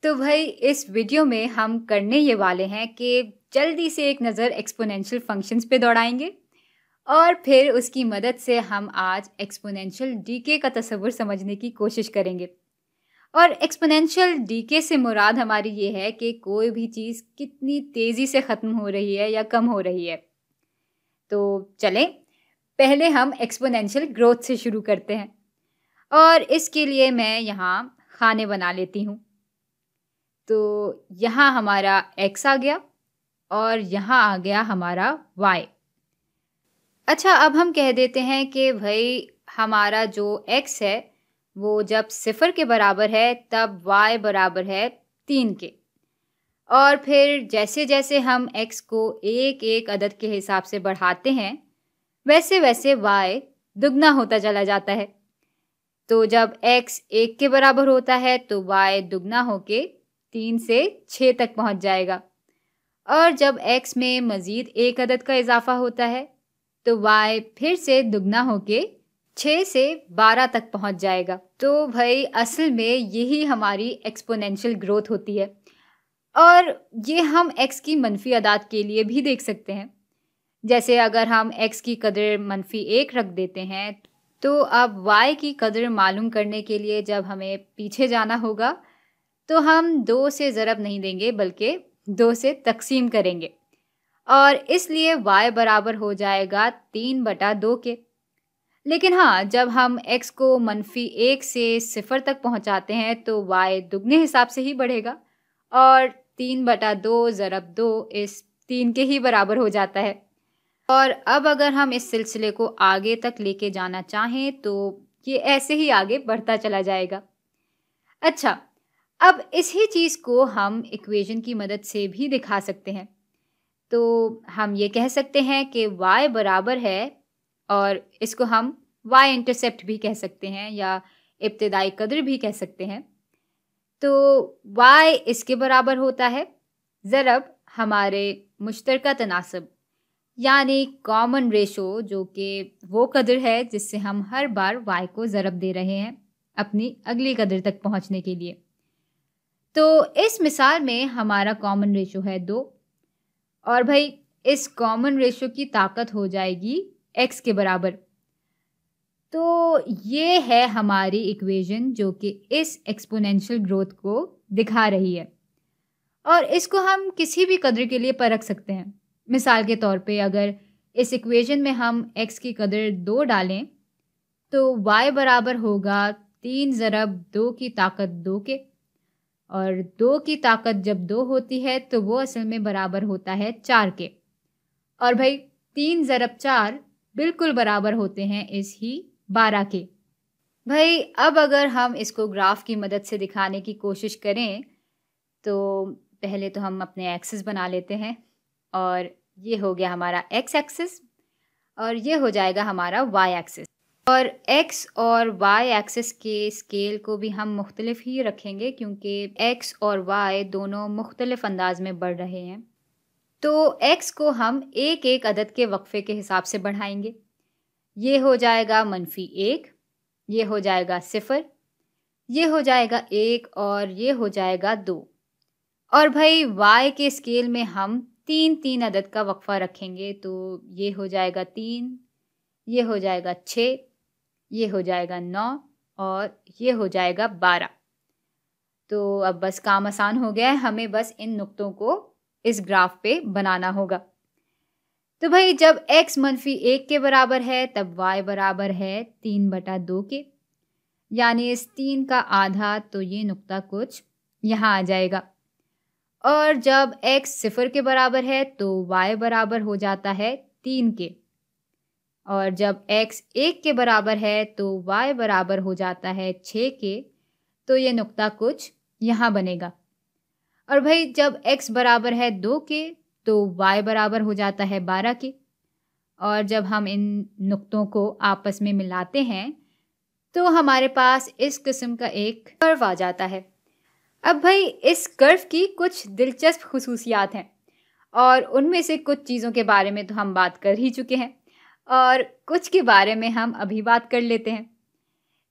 तो भाई इस वीडियो में हम करने ये वाले हैं कि जल्दी से एक नज़र एक्सपोनेंशियल फंक्शंस पे दौड़ाएंगे और फिर उसकी मदद से हम आज एक्सपोनेंशियल डीके का तस्वुर समझने की कोशिश करेंगे। और एक्सपोनेंशियल डीके से मुराद हमारी ये है कि कोई भी चीज़ कितनी तेज़ी से ख़त्म हो रही है या कम हो रही है। तो चलें, पहले हम एक्सपोनेंशियल ग्रोथ से शुरू करते हैं और इसके लिए मैं यहाँ खाने बना लेती हूँ। तो यहाँ हमारा x आ गया और यहाँ आ गया हमारा y। अच्छा, अब हम कह देते हैं कि भाई हमारा जो x है वो जब 0 के बराबर है तब y बराबर है 3 के। और फिर जैसे जैसे हम x को एक एक अदद के हिसाब से बढ़ाते हैं वैसे वैसे y दुगना होता चला जाता है। तो जब x 1 के बराबर होता है तो y दुगना होके 3 से 6 तक पहुंच जाएगा। और जब x में मज़ीद एक अदद का इजाफा होता है तो y फिर से दुगना होके 6 से 12 तक पहुंच जाएगा। तो भाई असल में यही हमारी एक्सपोनेंशियल ग्रोथ होती है। और ये हम x की मनफी अदाद के लिए भी देख सकते हैं। जैसे अगर हम x की कदर -1 रख देते हैं तो अब y की कदर मालूम करने के लिए जब हमें पीछे जाना होगा तो हम 2 से ज़रब नहीं देंगे बल्कि 2 से तकसीम करेंगे और इसलिए y बराबर हो जाएगा 3/2 के। लेकिन हाँ, जब हम x को -1 से 0 तक पहुंचाते हैं तो y दुगने हिसाब से ही बढ़ेगा और 3/2 ज़रब 2 इस 3 के ही बराबर हो जाता है। और अब अगर हम इस सिलसिले को आगे तक लेके जाना चाहें तो ये ऐसे ही आगे बढ़ता चला जाएगा। अच्छा, अब इसी चीज़ को हम इक्वेशन की मदद से भी दिखा सकते हैं। तो हम ये कह सकते हैं कि y बराबर है, और इसको हम y इंटरसेप्ट भी कह सकते हैं या इब्तिदाई कदर भी कह सकते हैं। तो y इसके बराबर होता है ज़रब हमारे मुश्तरका तनासब यानी कॉमन रेशो, जो कि वो कदर है जिससे हम हर बार y को ज़रब दे रहे हैं अपनी अगली कदर तक पहुंचने के लिए। तो इस मिसाल में हमारा कॉमन रेशो है 2 और भाई इस कॉमन रेशो की ताकत हो जाएगी x के बराबर। तो ये है हमारी इक्वेशन जो कि इस एक्सपोनेंशियल ग्रोथ को दिखा रही है और इसको हम किसी भी कदर के लिए परख सकते हैं। मिसाल के तौर पे अगर इस इक्वेशन में हम x की कदर 2 डालें तो y बराबर होगा 3 ज़रब 2 की ताकत 2 के, और 2 की ताकत जब 2 होती है तो वो असल में बराबर होता है 4 के। और भाई 3 ज़रब 4 बिल्कुल बराबर होते हैं इस ही 12 के। भाई अब अगर हम इसको ग्राफ की मदद से दिखाने की कोशिश करें तो पहले तो हम अपने एक्सिस बना लेते हैं और ये हो गया हमारा x एक्सिस और ये हो जाएगा हमारा y एक्सिस। और x और y एक्सिस के स्केल को भी हम मुख्तलिफ ही रखेंगे क्योंकि x और y दोनों मुख्तलिफ अंदाज में बढ़ रहे हैं। तो x को हम एक एक अदद के वक्फे के हिसाब से बढ़ाएंगे। ये हो जाएगा -1, ये हो जाएगा 0, ये हो जाएगा 1 और ये हो जाएगा 2। और भाई y के स्केल में हम 3 अदद का वक्फा रखेंगे। तो ये हो जाएगा 3, ये हो जाएगा 6, ये हो जाएगा 9 और ये हो जाएगा 12। तो अब बस काम आसान हो गया है, हमें बस इन नुक्तों को इस ग्राफ पे बनाना होगा। तो भाई जब x -1 के बराबर है तब y बराबर है 3/2 के, यानी इस 3 का आधा, तो ये नुक्ता कुछ यहाँ आ जाएगा। और जब x 0 के बराबर है तो y बराबर हो जाता है 3 के, और जब x 1 के बराबर है तो y बराबर हो जाता है 6 के। तो ये नुक्ता कुछ यहाँ बनेगा। और भाई जब x बराबर है 2 के तो y बराबर हो जाता है 12 के, और जब हम इन नुक्तों को आपस में मिलाते हैं तो हमारे पास इस किस्म का एक कर्व आ जाता है। अब भाई इस कर्व की कुछ दिलचस्प खुसूसियात हैं और उनमें से कुछ चीज़ों के बारे में तो हम बात कर ही चुके हैं और कुछ के बारे में हम अभी बात कर लेते हैं।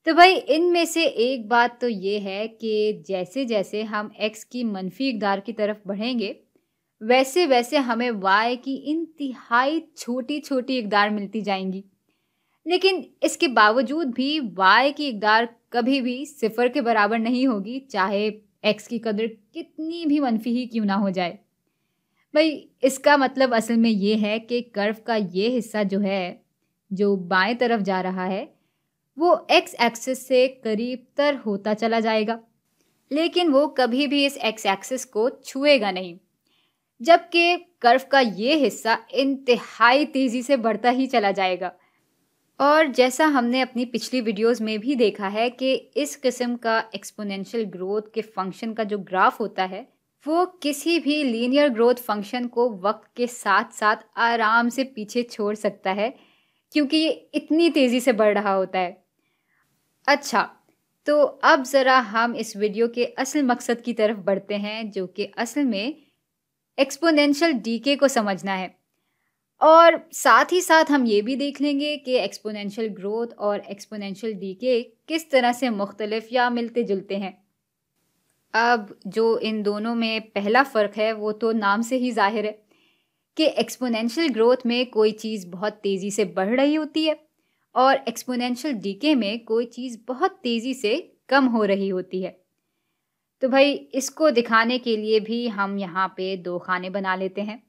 तो भाई इनमें से एक बात तो ये है कि जैसे जैसे हम x की मनफी इकदार की तरफ बढ़ेंगे, वैसे वैसे हमें y की इंतहाई छोटी छोटी इकदार मिलती जाएंगी। लेकिन इसके बावजूद भी y की इकदार कभी भी सिफर के बराबर नहीं होगी, चाहे x की कदर कितनी भी मनफी ही क्यों ना हो जाए। भाई इसका मतलब असल में ये है कि कर्व का ये हिस्सा जो है, जो बाएं तरफ जा रहा है, वो x एक्सिस से करीबतर होता चला जाएगा, लेकिन वो कभी भी इस x एक्सिस को छुएगा नहीं, जबकि कर्व का ये हिस्सा इंतहाई तेजी से बढ़ता ही चला जाएगा। और जैसा हमने अपनी पिछली वीडियोस में भी देखा है कि इस किस्म का एक्सपोनेंशियल ग्रोथ के फंक्शन का जो ग्राफ होता है, वो किसी भी लीनियर ग्रोथ फंक्शन को वक्त के साथ साथ आराम से पीछे छोड़ सकता है, क्योंकि ये इतनी तेज़ी से बढ़ रहा होता है। अच्छा, तो अब ज़रा हम इस वीडियो के असल मकसद की तरफ बढ़ते हैं, जो कि असल में एक्सपोनेंशियल डीके को समझना है। और साथ ही साथ हम ये भी देख लेंगे कि एक्सपोनेंशियल ग्रोथ और एक्सपोनेंशियल डीके किस तरह से मुख्तलिफ या मिलते जुलते हैं। अब जो इन दोनों में पहला फ़र्क है वो तो नाम से ही जाहिर है कि एक्सपोनेंशियल ग्रोथ में कोई चीज़ बहुत तेज़ी से बढ़ रही होती है और एक्सपोनेंशियल डीके में कोई चीज़ बहुत तेज़ी से कम हो रही होती है। तो भाई इसको दिखाने के लिए भी हम यहाँ पे दो खाने बना लेते हैं।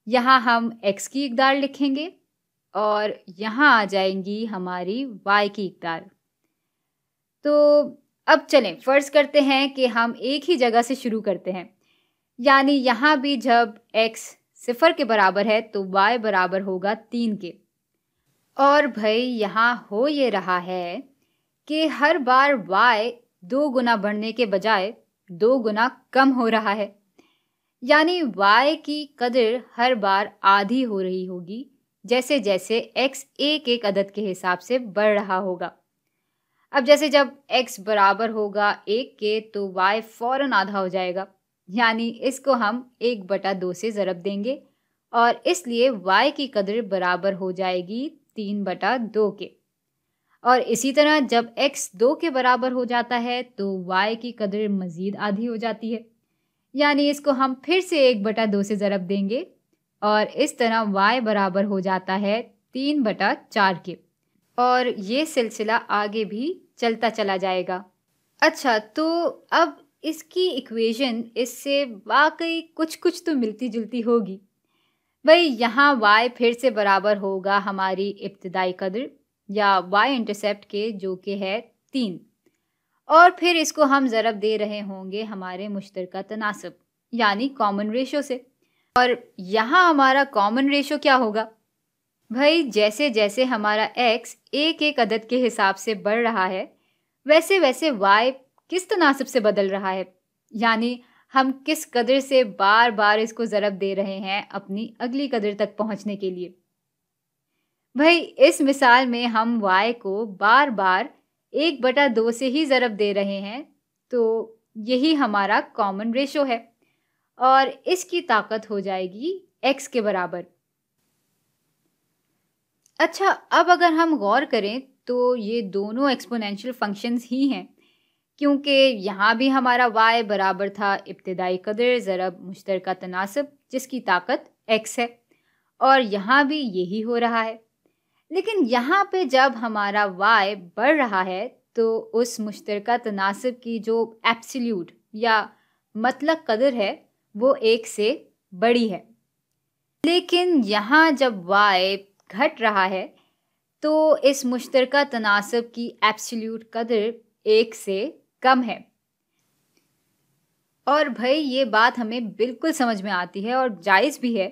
यहाँ हम x की इकदार लिखेंगे और यहाँ आ जाएंगी हमारी y की इकदार। तो अब चलें फ़र्ज़ करते हैं कि हम एक ही जगह से शुरू करते हैं, यानी यहाँ भी जब x सिफर के बराबर है तो y बराबर होगा 3 के। और भाई यहाँ हो ये रहा है कि हर बार y 2 गुना बढ़ने के बजाय 2 गुना कम हो रहा है, यानी y की कदर हर बार आधी हो रही होगी जैसे जैसे x एक एक अदद के हिसाब से बढ़ रहा होगा। अब जैसे जब x बराबर होगा 1 के तो y फ़ौरन आधा हो जाएगा, यानी इसको हम 1/2 से ज़रब देंगे और इसलिए y की कदर बराबर हो जाएगी 3/2 के। और इसी तरह जब x 2 के बराबर हो जाता है तो y की कदर मज़ीद आधी हो जाती है, यानी इसको हम फिर से 1/2 से ज़रब देंगे और इस तरह y बराबर हो जाता है 3/4 के। और ये सिलसिला आगे भी चलता चला जाएगा। अच्छा, तो अब इसकी इक्वेशन इससे वाकई कुछ कुछ तो मिलती जुलती होगी। भाई यहाँ y फिर से बराबर होगा हमारी इब्तिदाई कदर या y इंटरसेप्ट के, जो कि है 3, और फिर इसको हम ज़रब दे रहे होंगे हमारे मुश्तरका तनासब यानी कॉमन रेशो से। और यहाँ हमारा कॉमन रेशो क्या होगा? भाई जैसे जैसे हमारा x एक एक अदद के हिसाब से बढ़ रहा है, वैसे वैसे y किस तनासब से बदल रहा है, यानी हम किस कदर से बार बार इसको ज़रब दे रहे हैं अपनी अगली कदर तक पहुँचने के लिए। भाई इस मिसाल में हम y को बार बार 1/2 से ही ज़रब दे रहे हैं, तो यही हमारा कॉमन रेशो है और इसकी ताकत हो जाएगी x के बराबर। अच्छा, अब अगर हम गौर करें तो ये दोनों एक्सपोनेंशियल फंक्शंस ही हैं, क्योंकि यहाँ भी हमारा y बराबर था इब्तिदाई कदर ज़रब मुश्तरका तनासब जिसकी ताकत x है, और यहाँ भी यही हो रहा है। लेकिन यहाँ पे जब हमारा y बढ़ रहा है तो उस मुश्तरका तनासब की जो एब्सोल्यूट या मतलब कदर है वो 1 से बड़ी है। लेकिन यहाँ जब y घट रहा है तो इस मुश्तरका तनासब की एब्सोल्यूट कदर 1 से कम है। और भाई ये बात हमें बिल्कुल समझ में आती है और जायज़ भी है,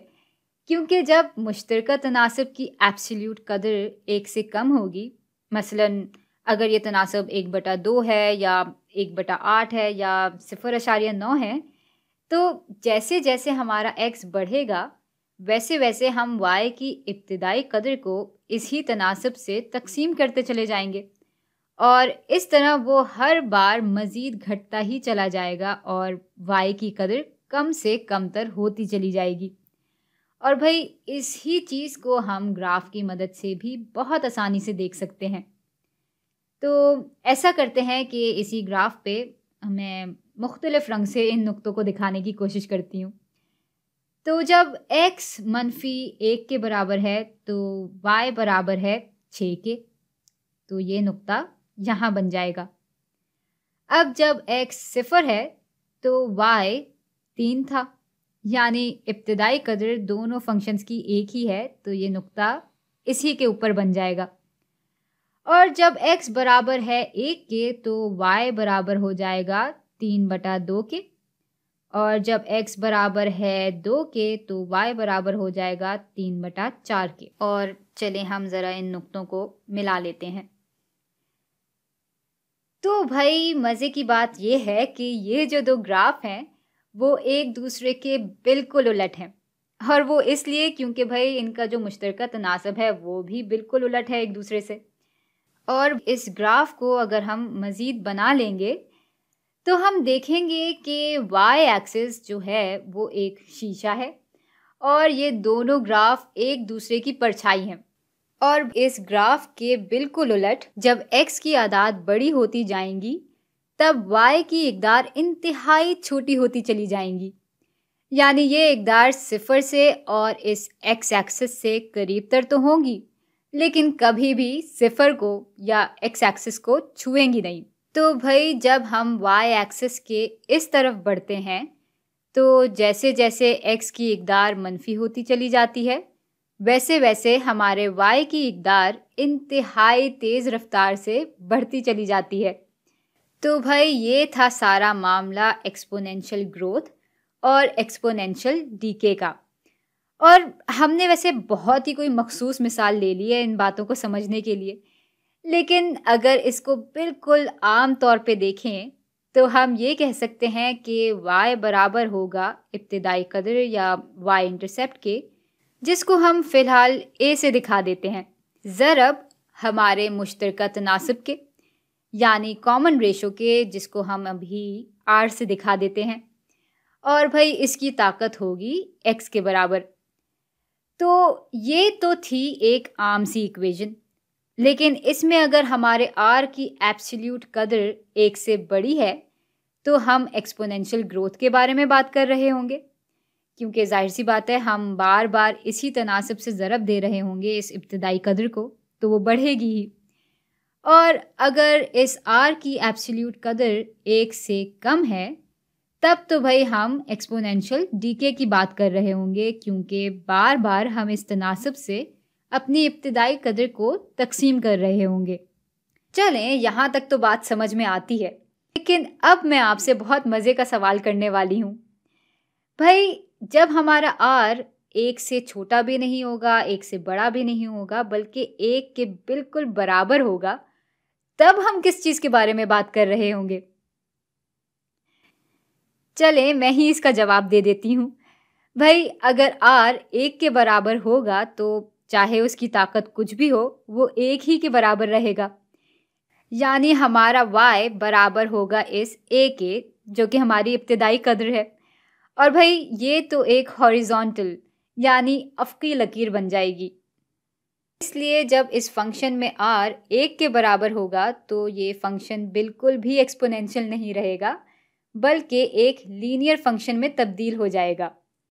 क्योंकि जब मुश्तरका तनासब की एब्सोल्यूट कदर 1 से कम होगी, मसलन अगर ये तनासब 1/2 है या 1/8 है या 0.9 है, तो जैसे जैसे हमारा x बढ़ेगा वैसे वैसे हम y की इब्तिदाई कदर को इसी तनासब से तकसीम करते चले जाएंगे और इस तरह वो हर बार मज़ीद घटता ही चला जाएगा और y की कदर कम से कमतर होती चली जाएगी। और भाई इसी चीज़ को हम ग्राफ की मदद से भी बहुत आसानी से देख सकते हैं। तो ऐसा करते हैं कि इसी ग्राफ पे मैं मुख्तलिफ रंग से इन नुक्तों को दिखाने की कोशिश करती हूँ। तो जब x -1 के बराबर है तो y बराबर है 6 के, तो ये नुक्ता यहाँ बन जाएगा। अब जब x 0 है तो y 3 था, यानी इब्तिदाई कदर दोनों फंक्शंस की एक ही है, तो ये नुक्ता इसी के ऊपर बन जाएगा। और जब x बराबर है 1 के तो y बराबर हो जाएगा 3/2 के, और जब x बराबर है 2 के तो y बराबर हो जाएगा 3/4 के। और चलें हम ज़रा इन नुक्तों को मिला लेते हैं। तो भाई मज़े की बात ये है कि ये जो दो ग्राफ हैं वो एक दूसरे के बिल्कुल उलट हैं, और वो इसलिए क्योंकि भाई इनका जो मुश्तरका तनासब है वो भी बिल्कुल उलट है एक दूसरे से। और इस ग्राफ को अगर हम मज़ीद बना लेंगे तो हम देखेंगे कि y एक्सिस जो है वो एक शीशा है और ये दोनों ग्राफ एक दूसरे की परछाई हैं। और इस ग्राफ के बिल्कुल उलट जब x की आदाद बड़ी होती जाएंगी तब y की इकदार इंतहाई छोटी होती चली जाएंगी, यानी ये इकदार 0 से और इस x एक्सिस से करीब तर तो होंगी लेकिन कभी भी 0 को या x एक्सिस को छुएंगी नहीं। तो भाई जब हम y एक्सिस के इस तरफ बढ़ते हैं तो जैसे जैसे x की इकदार मनफी होती चली जाती है वैसे वैसे हमारे y की इकदार इंतहाई तेज़ रफ्तार से बढ़ती चली जाती है। तो भाई ये था सारा मामला एक्सपोनेंशियल ग्रोथ और एक्सपोनेंशियल डीके का। और हमने वैसे बहुत ही कोई मखसूस मिसाल ले ली है इन बातों को समझने के लिए, लेकिन अगर इसको बिल्कुल आम तौर पे देखें तो हम ये कह सकते हैं कि y बराबर होगा इब्तिदाई कदर या y इंटरसेप्ट के, जिसको हम फ़िलहाल a से दिखा देते हैं, ज़रब हमारे मुश्तरका तनासब के यानी कॉमन रेशो के, जिसको हम अभी r से दिखा देते हैं। और भाई इसकी ताकत होगी x के बराबर। तो ये तो थी एक आम सी इक्वेशन, लेकिन इसमें अगर हमारे r की एब्सोल्यूट कदर 1 से बड़ी है तो हम एक्सपोनेंशियल ग्रोथ के बारे में बात कर रहे होंगे, क्योंकि जाहिर सी बात है हम बार बार इसी तनासब से ज़रब दे रहे होंगे इस इब्तिदाई कदर को, तो वो बढ़ेगी ही। और अगर इस r की एब्सोल्यूट कदर 1 से कम है तब तो भाई हम एक्सपोनेंशियल डीके की बात कर रहे होंगे, क्योंकि बार बार हम इस तनासब से अपनी इब्तिदाई कदर को तकसीम कर रहे होंगे। चलें, यहाँ तक तो बात समझ में आती है, लेकिन अब मैं आपसे बहुत मज़े का सवाल करने वाली हूँ। भाई जब हमारा r 1 से छोटा भी नहीं होगा, 1 से बड़ा भी नहीं होगा, बल्कि 1 के बिल्कुल बराबर होगा, तब हम किस चीज़ के बारे में बात कर रहे होंगे? चलें, मैं ही इसका जवाब दे देती हूँ। भाई अगर r 1 के बराबर होगा तो चाहे उसकी ताकत कुछ भी हो वो 1 ही के बराबर रहेगा, यानी हमारा y बराबर होगा इस a के, जो कि हमारी इब्तिदाई कदर है। और भाई ये तो एक हॉरिजॉन्टल यानी अफ़क़ी लकीर बन जाएगी। इसलिए जब इस फंक्शन में r 1 के बराबर होगा तो ये फंक्शन बिल्कुल भी एक्सपोनेंशियल नहीं रहेगा, बल्कि एक लीनियर फंक्शन में तब्दील हो जाएगा।